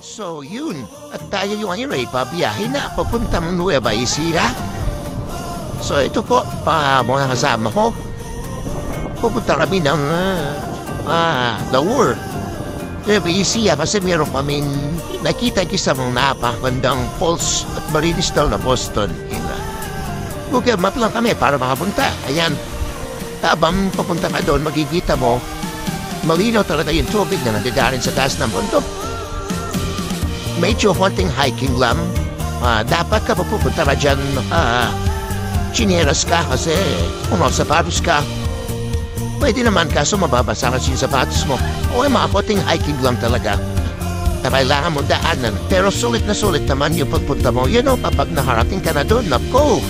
So yun, at tayo yung ay pabiyahe na papuntang Nueva Ecija. So ito po, mga kasama ko. Pupunta kami ng Laur. Nueva Ecija kasi meron kaming nakita isang napakagandang falls at malinis daw na Boston. Google Map lang kami para makapunta. Ayan, habang papunta ka doon, magkikita mo, malinaw talaga yung tubig na nandidarin sa taas ng bundok. Medyo konting hiking lang. Dapat ka pupunta ka dyan, chineras ka kasi kung sapatos ka, pwede naman kaso mababasa ka yung sapatos mo. O mga konting hiking lang talaga. Kailangan mo daanan. Pero sulit naman yung pagpunta mo. You know, kapag nakarating ka na doon, nako!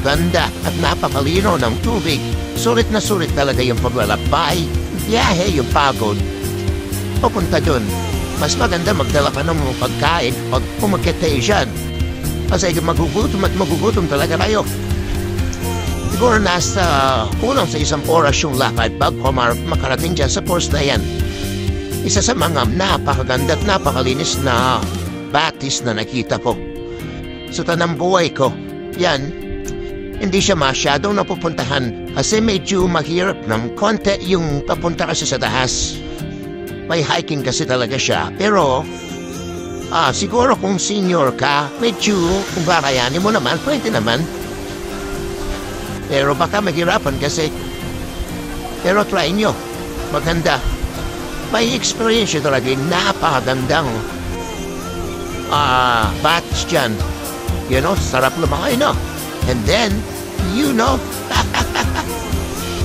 Ganda at napakalino ng tubig. Sulit talaga yung paglalakbay. Biyahe yung pagod. Pupunta doon. Mas maganda magdala ka ng mga pagkain pag pumakit tayo dyan. Kasi magugutom talaga kayo. Siguro nasa kulang sa 1 oras yung lakad bago makarating dyan sa force na yan. Isa sa mga napakaganda at napakalinis na batis na nakita ko. Sa tanang buhay ko, yan, hindi siya masyadong napupuntahan kasi medyo mahirap ng konti yung papunta kasi sa taas. May hiking kasi talaga siya. Pero, siguro kung senior ka, medyo kung kakayanin mo naman, pwede naman. Pero baka mahirapan kasi. Pero try nyo. Maganda. May experience talaga yung napakagandang bats dyan. You know, sarap lumaki, no? And then, you know,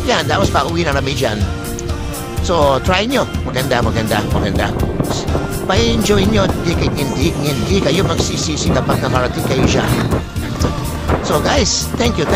yan, tapos pauwi na namin dyan. So, try nyo. Maganda. Pa-enjoy nyo. Hindi kayo magsisisi kapag nakarating kayo siya. So, guys, thank you.